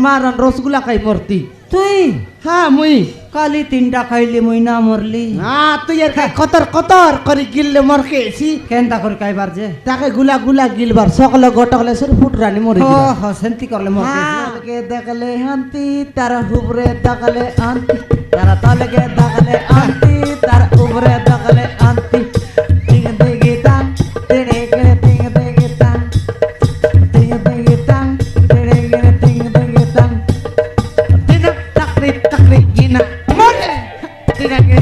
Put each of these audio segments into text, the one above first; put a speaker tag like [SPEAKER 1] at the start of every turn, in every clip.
[SPEAKER 1] মার রসগুলা খাই মরতি
[SPEAKER 2] তুই
[SPEAKER 1] হ্যাঁ মুই
[SPEAKER 2] কালি 3টা খাইলি মুই না মরলি
[SPEAKER 1] তুই আর খাই কতর কতর করে গিললে মর খেয়েছি
[SPEAKER 2] কেনটা করে খাইবার যে
[SPEAKER 1] তাকে গুলা গুলা গিলবার সকলে গটকলে সর ফুটরানি মরে
[SPEAKER 2] ও হ সেন্তি করলে মর
[SPEAKER 1] তলকে দেখলে হান্তি তার উপরে তাকালে আন্তি তারা তলকে দেখলে আন্তি তার উপরে তাকালে আন্তি টিং দিগি টাং তেড়ে গেলে টিং দিগি টাং টিং দিগি টাং তেড়ে গেলে টিং দিগি টাং দিন টাকরি টাকরি গিনা মরে দিনাকে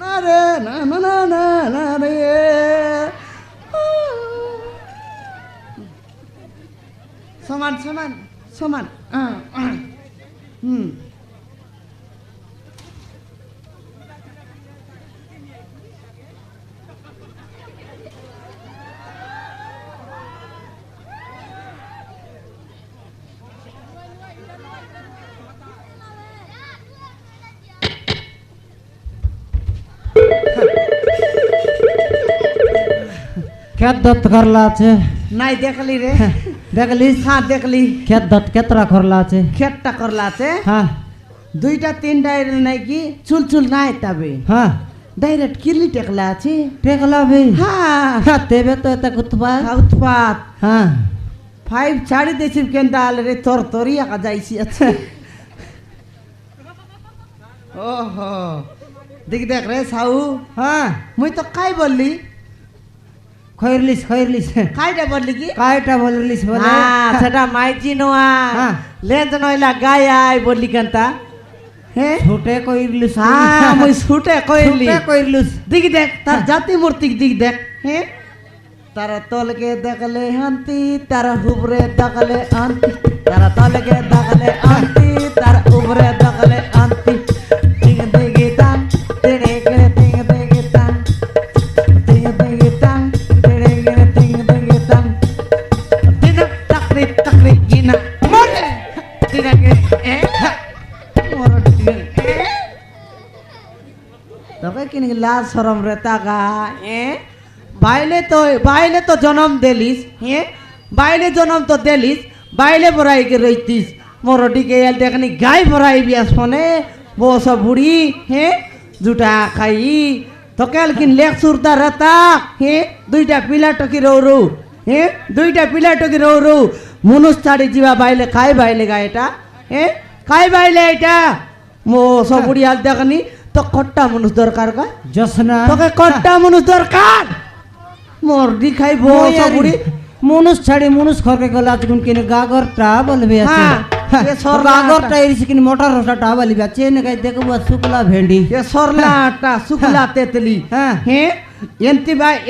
[SPEAKER 1] না না না না না রে সমান সমান সমান
[SPEAKER 2] খেত দত্ত করলা আছে
[SPEAKER 1] নাই দেখলি রে
[SPEAKER 2] দেখলিস
[SPEAKER 1] হ্যাঁ দেখলি
[SPEAKER 2] খেত দত্ত কেতরা করলা আছে
[SPEAKER 1] খেতটা করলা আছে
[SPEAKER 2] হ্যাঁ
[SPEAKER 1] 2টা 3টা নাই কি চুল চুল নাই তবে
[SPEAKER 2] হ্যাঁ
[SPEAKER 1] ডাইরেক্ট কিরলি টেকলা আছে
[SPEAKER 2] টেকলা ভাই
[SPEAKER 1] হ্যাঁ
[SPEAKER 2] তেবে তো এত কুতপাত
[SPEAKER 1] উৎপাত
[SPEAKER 2] হ্যাঁ
[SPEAKER 1] 5 ছাড়ি দিয়েছি কেনটা আলে রে তোর তোরই একা যাইছি আছে ওহো দেখ রে সাউ
[SPEAKER 2] হ্যাঁ
[SPEAKER 1] মুই তো কাই বললি
[SPEAKER 2] খৈরলিস
[SPEAKER 1] কাইটা বললি কি
[SPEAKER 2] কাইটা বললিস বলে
[SPEAKER 1] সেটা মাইজি নোয়া
[SPEAKER 2] হ্যাঁ।
[SPEAKER 1] লেজ নইলা গায় আই বললি কেনটা হ্যাঁ
[SPEAKER 2] ছুটে কইরলিস
[SPEAKER 1] মুই ছুটে কইলি
[SPEAKER 2] কইরলিস
[SPEAKER 1] দিক দেখ তার জাতি মূর্তি দিক দেখ হ্যাঁ তারা তলকে দেখলে হান্তি তারা উপরে তাকালে আন্তি তারা তলকে দেখলে আন্তি তার উপরে তাকালে আন্তি টিং দিগি টাং তেড়ে গেলে টিং দিগি টাং টিং দিগি টাং তেড়ে গেলে টিং দিগি টাং দিন টাকরি টাকরি গিনা মরে দিনাকে তোকে কিনে লাজ শরম রে তাকা বাইলে তো জন্ম দিলিস হ্যাঁ বাইলে জন্ম তো দিলিস বাইলে বড়াই কে রইতিস মোরটিকে এল দেখনি গাই বড়াই বিয়াস ফোনে বস বুড়ি হ্যাঁ জুটা খাই তোকে কিন লেখ সুরতা রেতা হ্যাঁ 2টা পিলা টকি রৌ হ্যাঁ 2টা পিলা টকি রৌ মনুষ ছাড়ি যা বাইলে খাই বাইলে গা এটা হ্যাঁ খাই বাইলে এটা মো সব বুড়ি আল দেখনি তো কট্টা মানুষ দরকার কা
[SPEAKER 2] জসনা
[SPEAKER 1] তোকে কট্টা মানুষ দরকার মরদি খাইব সবুড়ি
[SPEAKER 2] মনুষ ছাড়ি মনুষ খরকে গেল আজগুন কিনে গাগরটা বলবে আছে গাগরটা এরিছে কিনে মোটর রসাটা বলবে আছে নে গাই দেখবো শুকলা ভেন্ডি
[SPEAKER 1] এ সরলাটা শুকলা তেতলি হ্যাঁ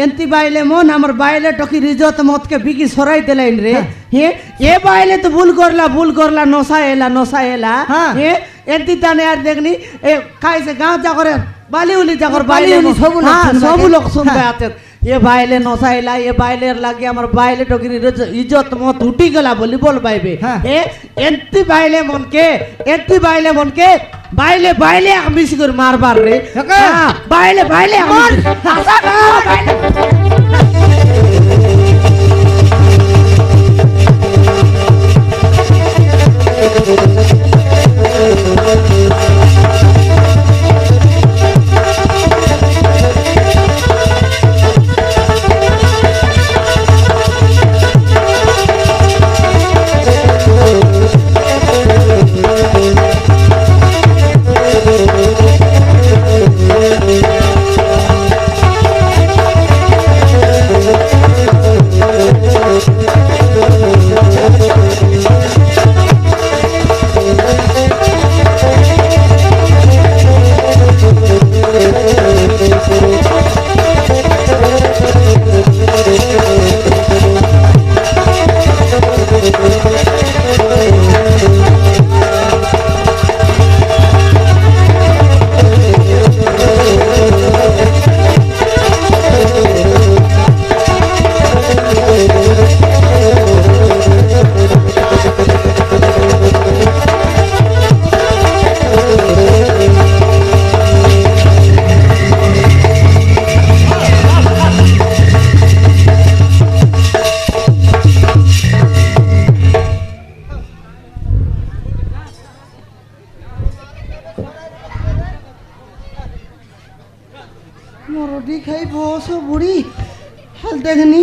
[SPEAKER 1] এন্তি বাইলে মন আমার বাইলে টকি রিজত মতকে বিকি সরাই দিলেন রে হ্যাঁ এ বাইলে তো ভুল করলা নশা এলা হ্যাঁ এন্তি তানে আর দেখনি এ খাইছে গাঁও যা করে বালি উলি যা করে বালি সব লোক শুনবে আছে এ বাইলে নসাইলা এ বাইলের লাগে আমার বাইলে টকির ইজ্জত মত উঠি গলা বলি বল পাইবে এ এন্তি বাইলে মনকে বাইলে আমি বেশি করে মারবার রে বাইলে আমার রুটি খাই বস বুড়ি হাল দেখনি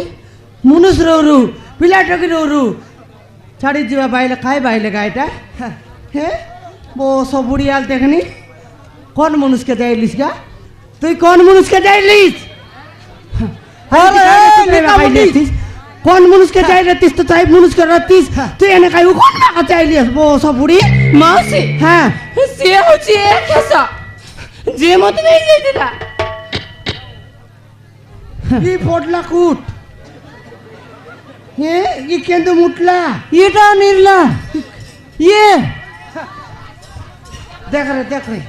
[SPEAKER 1] মুনুষ রৌরু পিলা টকি রৌরু ছাড়ি যা বাইলে খাই বাইলে গাইটা হ্যাঁ বস বুড়ি হাল দেখনি কোন মানুষকে যাইলিস গা তুই কোন মানুষকে যাইলিস কোন মানুষকে যাই রাতিস তো তাই মানুষকে রাতিস তুই এনে খাই কোন মাকা চাইলিস বস বুড়ি
[SPEAKER 3] মাসি
[SPEAKER 1] হ্যাঁ
[SPEAKER 3] সে হচ্ছে খেসা যে মতো নেই যাইতিলা
[SPEAKER 1] ই ফটলা কুট হে ই কেন্দু মুটলা
[SPEAKER 2] এটা নির্লা ইয়ে
[SPEAKER 1] দেখ রে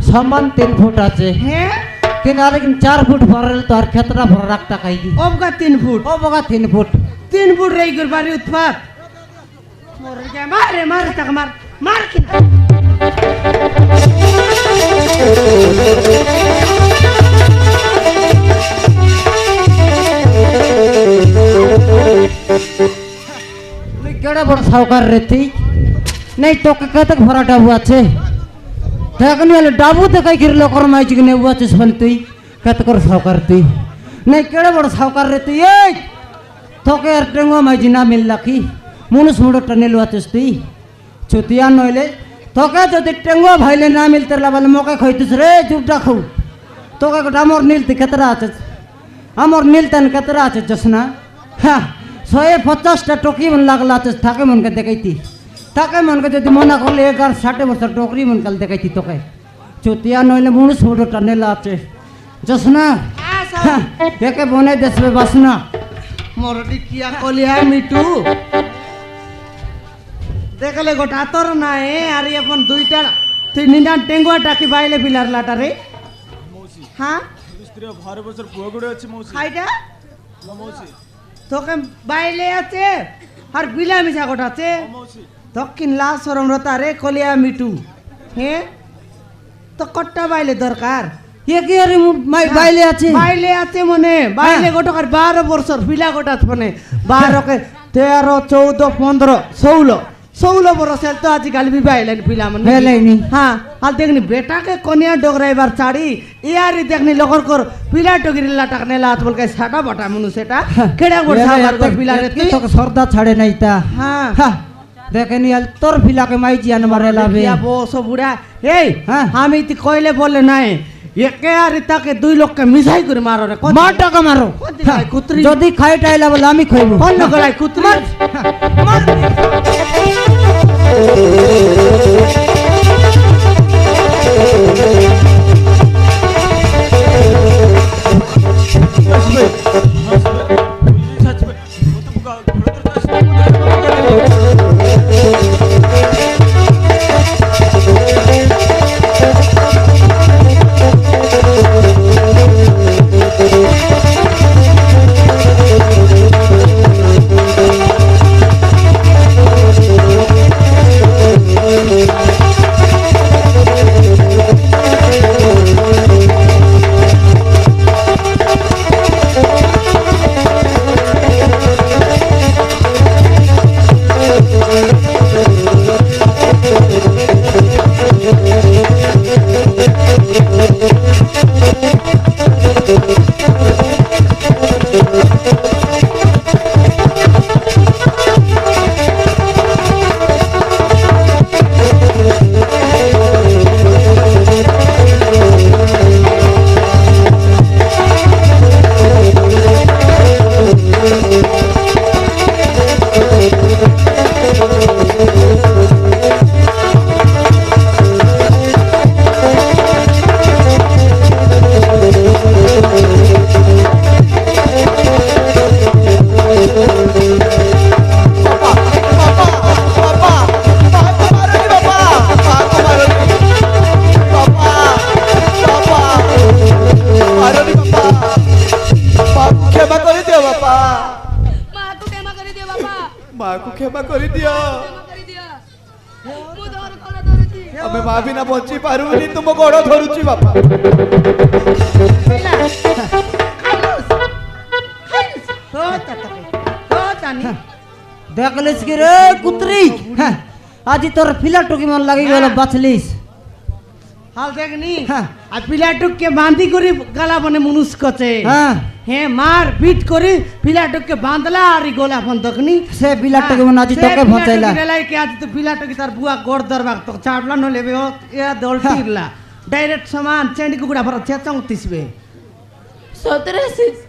[SPEAKER 2] সমান 3 ফুট আছে
[SPEAKER 1] হ্যাঁ
[SPEAKER 2] কিন্তু আরেকদিন 4 ফুট ভরলে তো আর ক্ষেত্রা ভরা রাখতা খাইদি
[SPEAKER 1] অবগা 3 ফুট
[SPEAKER 2] ও বগা 3 ফুট
[SPEAKER 1] 3 ফুট রেই গর বাড়ি উৎপাত মরে যায় মারে তাক মার কি
[SPEAKER 2] তুই কেড়ে বড় সাউকার রে তুই নাই তোকে কতক ভরা ডাবু আছে দেখনি হলে ডাবু দেখাই গির লোকর মাইছি কি নেবু আছিস বল তুই কতকর সাউকার তুই নাই কেড়ে বড় সাউকার রে তুই এই তোকে আর টেঙ্গুয়া মাইছি না মিললা কি মনুষ মুড়োটা নেলু আছিস তুই চুতিয়া নইলে তোকে যদি টেঙ্গুয়া ভাইলে না মিলতে বলে মোকে খাইতিস রে চুপ রাখু তোকে আমার নীলতে কেতরা আছে আমার নীলতেন কেতরা আছে জসনা হ্যাঁ 150টা টকি মন লাগলা আছে থাকে মনকে দেখাইতি তাকে মনকে যদি মনা করলে 60 বছর টকরি মন কাল দেখাইতি তোকে চুতিয়া নইলে মনুষ মুড়োটা নেলা আছে জসনা হ্যাঁ, একে বনে দেশবে বাসনা
[SPEAKER 1] মরটি কিয়া কলিয়া মিটু দেখলে গোটা তোর না আর এখন দুইটা তুই নিনা টেঙ্গুয়া টাকি বাইলে পিলার লাটারে হ্যাঁ
[SPEAKER 4] ভারত বছর পুয়া গুড়ে আছে মৌসি
[SPEAKER 1] খাইটা
[SPEAKER 4] মৌসি
[SPEAKER 1] তোকে বাইলে আছে আর বিলা মিশা গোটা আছে
[SPEAKER 4] মৌসি
[SPEAKER 1] দক্ষিণ লাল সরম রতা রে কলিয়া মিটু হ্যাঁ তো কট্টা বাইলে দরকার
[SPEAKER 2] এ কি আরে বাইলে আছে
[SPEAKER 1] বাইলে আছে মনে বাইলে গোটকার 12 বছর পিলা গোটা মানে 12 কে 13 14 15 16 বছর তো আজকাল বি বাইলেন পিলা মানে
[SPEAKER 2] বেলাইনি
[SPEAKER 1] হ্যাঁ আর দেখনি বেটা के कन्या डोगराइबार चाड़ी यारी देखनी लोकर कर पिला टोगिरी लाटक ने लात बोल के साटा बटा मनु सेटा केड़ा बोल सागर कर पिला रे
[SPEAKER 2] তো সর্দা ছাড়ে নাই তা
[SPEAKER 1] हां
[SPEAKER 2] হ্যাঁ দেখেনি আল তোর ফিলাকে মাই জিয়ান মারে লাবে
[SPEAKER 1] या बोस बुढ़ा ए
[SPEAKER 2] हाँ।
[SPEAKER 1] हम इति कोइले बोले नाय একে আর তাকে দুই লোককে মিশাই করে মারো রে
[SPEAKER 2] মার টাকা মারো
[SPEAKER 1] কোনটি ভাই কুত্রি
[SPEAKER 2] যদি খাই টাইলা বলে আমি খাইবো
[SPEAKER 1] কোন গলাই কুত্রি মার
[SPEAKER 4] ক্ষমা করে দিও আমি ভাবি না বঞ্চি পারুনি তুম গোড় ধরুছি বাপা
[SPEAKER 2] দেখলিস কি রে কুত্রি হ্যাঁ আজি তোর ফিলা টুকি মন লাগি গেল বাছলিস
[SPEAKER 1] হাল দেখনি
[SPEAKER 2] হ্যাঁ।
[SPEAKER 1] আর পিলাটুককে বাঁধি করে গালা বনে মুনুস কচে
[SPEAKER 2] হ্যাঁ
[SPEAKER 1] হ্যাঁ মার পিট করে পিলাটুককে বাঁধলা আর ই গোলা ফোন দেখনি
[SPEAKER 2] সে বিলাটটাকে মনে আজ তোকে ভচাইলা
[SPEAKER 1] কে আজ তো পিলাটুকি তার বুয়া গোড় দরবাক তো চাটলা ন লেবে ও এ দল টিরলা ডাইরেক্ট সমান চেন্ডি কুকুড়া ভরা চেচং তিসবে
[SPEAKER 3] ସତରେ ଆସିସ୍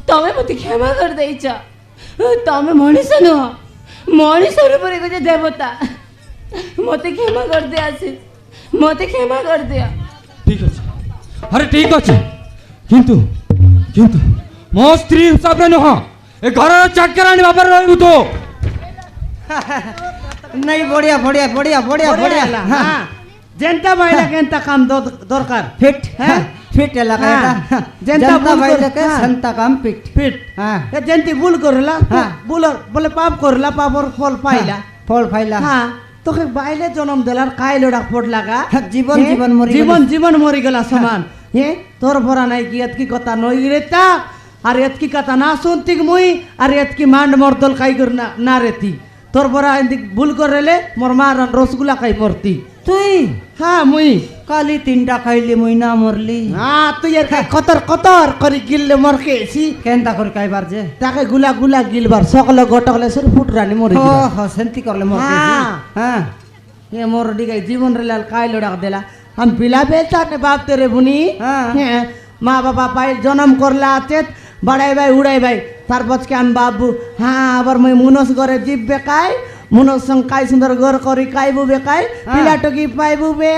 [SPEAKER 3] ତମେ ମୋତେ କ୍ଷମା କରିଦେଇଛ ତମେ ମଣିଷ ନୁହଁ ମଣିଷ ରୂପରେ ଗୋଟେ ଦେବତା ମୋତେ କ୍ଷମା କରିଦିଅ ଆସିସ୍ ମୋତେ କ୍ଷମା କରିଦିଅ
[SPEAKER 5] ঠিক আছে আরে ঠিক আছে কিন্তু কিন্তু ମୋ ସ୍ତ୍ରୀ ହିସାବରେ ନୁହଁ ଏ ଘରର ଚାକରାଣୀ ଭାବରେ ରହିବୁ ତୁ
[SPEAKER 2] नहीं बढ़िया बढ़िया बढ़िया बढ़िया बढ़िया
[SPEAKER 1] বড়িয়া হ্যাঁ জেনতা বাইলা কেনতা কাম দরকার
[SPEAKER 2] फिट
[SPEAKER 1] হ্যাঁ
[SPEAKER 2] फिट लगा
[SPEAKER 1] हाँ।
[SPEAKER 2] जनता
[SPEAKER 1] जनता
[SPEAKER 2] बोल
[SPEAKER 1] बोल
[SPEAKER 2] के
[SPEAKER 1] हाँ।
[SPEAKER 2] संता काम फिट
[SPEAKER 1] ফিট
[SPEAKER 2] हाँ
[SPEAKER 1] এ জেন্তি ভুল করলা
[SPEAKER 2] হ্যাঁ।
[SPEAKER 1] ভুল বলে পাপ করলা পাপর ফল পাইলা
[SPEAKER 2] फल फाइला
[SPEAKER 1] হ্যাঁ তোকে বাইলে জন্ম দিলার কাইল ওটা ফোট লাগা
[SPEAKER 2] হ্যাঁ, জীবন
[SPEAKER 1] হ্যাঁ,
[SPEAKER 2] জীবন মরি
[SPEAKER 1] জীবন
[SPEAKER 2] গেলি।
[SPEAKER 1] জীবন মরি গেলা সমান হ্যাঁ তোর ভরা নাই কি এতকি কথা নই রেতা আর এতকি কথা না শুনতি মুই আর এতকি মান্ড মর্দল কাই কর না রেতি তোর ভরা এন্দি ভুল করলে মোর মা রসগুলা খাই মরতি
[SPEAKER 2] তুই
[SPEAKER 1] হ্যাঁ মুই
[SPEAKER 2] কালি তিনটা খাইলি মইনা মরলি
[SPEAKER 1] হ্যাঁ তুই এর কতর কতর করে গিললে মরকে এসি
[SPEAKER 2] কেনতা করে খাইবার যে
[SPEAKER 1] তাকে গুলা গুলা গিলবার সকলে গটকলে সর ফুট রানি মরে
[SPEAKER 2] ও
[SPEAKER 1] গেলা।
[SPEAKER 2] হ সেন্তি করলে মর
[SPEAKER 1] হ্যাঁ।
[SPEAKER 2] হ্যাঁ
[SPEAKER 1] ये मोर डिगाई जीवन रे लाल काय लोडा देला हम पिला बेचा ने बाप तेरे बुनी
[SPEAKER 2] हाँ।
[SPEAKER 1] हैं, माँ बाबा पाई जन्म करला आचेत बड़ाई भाई उड़ाई भाई तार बच के आन बाबू हाँ आबर मैं मुनस करे जीव बेकाय मुनस संग काय सुंदर घर करी कायबू बेकाय
[SPEAKER 2] हाँ।
[SPEAKER 1] पिला टकी पाइबू बे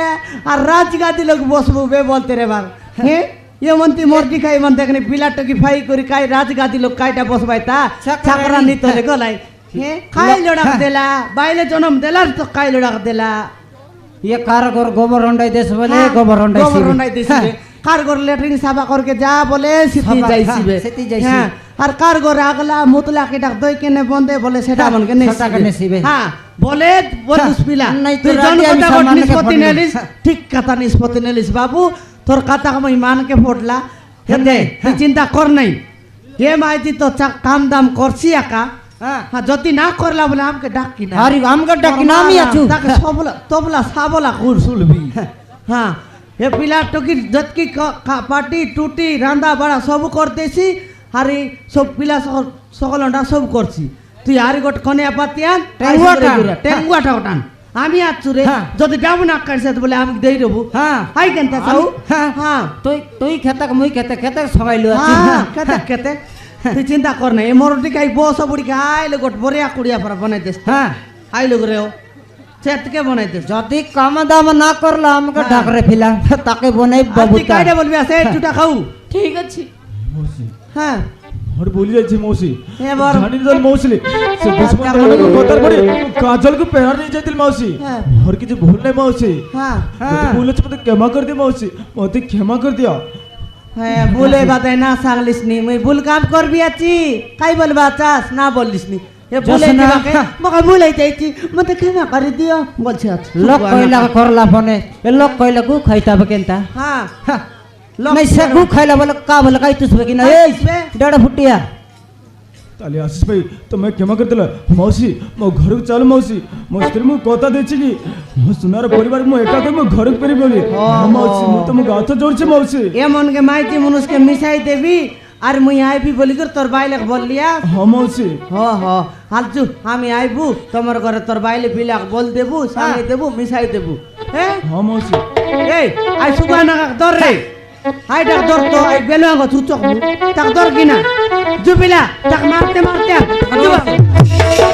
[SPEAKER 1] और राज गादी लोग बसबू बे बोलते रे बार हैं ये मंती मोर दिखाई मन देखने पिला टकी फाई करी काय राज गादी लोग कायटा बसबाई ता छाकरा नी तले गलाई हैं काय लोडा देला बाइले जन्म देला तो काय लोडा देला
[SPEAKER 2] ये कारगर गोबर हंडाई देश बोले गोबर हंडाई
[SPEAKER 1] গোবর হন্ডাই দিছিবে কার ঘর ল্যাট্রিন সাফা করকে যা বলে সিটি
[SPEAKER 2] সাফা,
[SPEAKER 1] যাইছিবে
[SPEAKER 2] হ্যাঁ, সিটি যাইছি।
[SPEAKER 1] হ্যাঁ আর কার ঘর আগলা মুতলা কি ডাক দই কেনে বন্ধে বলে সেটা
[SPEAKER 2] হ্যাঁ,
[SPEAKER 1] মনকে
[SPEAKER 2] সেটাকে নেছিবে।
[SPEAKER 1] হ্যাঁ বলে বলুস পিলা
[SPEAKER 2] নাই তো
[SPEAKER 1] তুই জন
[SPEAKER 2] রাজি আমি
[SPEAKER 1] কথা
[SPEAKER 2] সামান্যকে
[SPEAKER 1] নিষ্পত্তি
[SPEAKER 2] ফটলি।
[SPEAKER 1] নেলিস ঠিক কথা নিষ্পত্তি নেলিস বাবু তোর কথা মই মানকে ফটলা হেতে তুই চিন্তা কর নাই হে মাইতি তো কাম দাম করছি একা
[SPEAKER 2] হ্যাঁ
[SPEAKER 1] হ্যাঁ যদি না করলা বলে আমাকে ডাক কি না
[SPEAKER 2] হারি আমগর ডাকি নামি আছু
[SPEAKER 1] তাকে সবলা তবলা সাবলা কুর শুলবি হ্যাঁ এ পিলা টকি যতকি পার্টি টুটি রান্দা বাড়া সব করতেছি আরে সব পিলা সকলটা সব করছি তুই আরে গোট কনে পাতিয়ান টেঙ্গুয়াটা ওটান আমি আছু রে
[SPEAKER 2] হ্যাঁ।
[SPEAKER 1] যদি ডাবু না কাটছে বলে আমি দেই দেবো
[SPEAKER 2] হ্যাঁ
[SPEAKER 1] হাই কেনতে চাও
[SPEAKER 2] হ্যাঁ।
[SPEAKER 1] হ্যাঁ
[SPEAKER 2] তুই তুই খেতে মুই খেতে খেতে সবাইলো আছি
[SPEAKER 1] হ্যাঁ কেতে কেতে তুই চিন্তা কর না এ মরটি কাই বস বুড়ি আইলে গোট বরিয়া কুড়িয়া পরা বানাই দেস
[SPEAKER 2] হ্যাঁ
[SPEAKER 1] আইলো রে ও চেতকে বানাই দেস
[SPEAKER 2] যদি কাম দাম না করলা আমাকে ডাকরে ফিলা তাকে বনাই বাবু
[SPEAKER 1] তুই কাইডে বলবি আছে চুটা খাও
[SPEAKER 3] ଠିକ ଅଛି
[SPEAKER 5] মৌসি
[SPEAKER 1] হ্যাঁ
[SPEAKER 5] আর ভুলি যাচ্ছি মৌসি
[SPEAKER 1] এবার
[SPEAKER 5] জানি জল মৌসিলে সে দুশ্মন ମାନଙ୍କ কথার পরে কাজলକୁ পেহার নিয়ে যাইছিল মাউসি
[SPEAKER 1] হ্যাঁ।
[SPEAKER 5] ମୋର କିଛି ভুল নাই মাউসি
[SPEAKER 1] হ্যাঁ
[SPEAKER 5] যদি ভুল আছে মতে ক্ষমা করে দিও মাউসি মতে ক্ষমা করে দিও
[SPEAKER 1] হ্যাঁ ভুলে বাদাই না সাগলিস নি মুই ভুল কাম করবি আছি কাই বলবা চাস না বলিস নি এ ভুলে
[SPEAKER 2] জসনা,
[SPEAKER 1] দিবাকে মকা ভুলে যাইছি মতে ক্ষমা করে দিও বলছে আচ্ছা
[SPEAKER 2] লোক কইলা করলা ফোনে এ লোক কইলা গু খাইতাবে কেনতা
[SPEAKER 1] হ্যাঁ
[SPEAKER 2] নাই সে গু খাইলা বলে কা বলে খাইতুসবে কি না এই ডড় ফুটিয়া
[SPEAKER 5] তাহলে আশিস ভাই তুমি ক্ষমা করে দিল মাউসি ମୋ ଘରକୁ ଚାଲ ମାଉସୀ ମୋ ସ୍ତ୍ରୀ ମୁଁ କଥା ଦେଇଛି କି ମୋ ସୁନାର ପରିବାର ମୁଁ ଏକା କରି ମୋ ଘରକୁ ଫେରିବି ବୋଲି ହଁ ମାଉସୀ ମୁଁ ତମ ଗାତ ଯୋଡୁଛି ମାଉସୀ
[SPEAKER 1] এ মনকে মাইতি মনুষকে মিশাই দেবি আর মুই আইবি বলি করে তোর বাইলে বললিয়া
[SPEAKER 5] ହଁ মাউসী
[SPEAKER 1] হ হ হালচু আমি আইবু তোমার ঘরে তোর বাইলে বিলাক বল দেবু সাঙ্গে দেবু মিশাই দেবু হ্যাঁ
[SPEAKER 5] ହଁ মাউসী
[SPEAKER 1] এই আই সুগা না দর রে আই ডাক দর তো আই বেলো আঙ্গ চুচক তাক দর কিনা জুবিলা তাক মারতে মারতে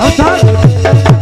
[SPEAKER 5] ଆଉ ଚାଲ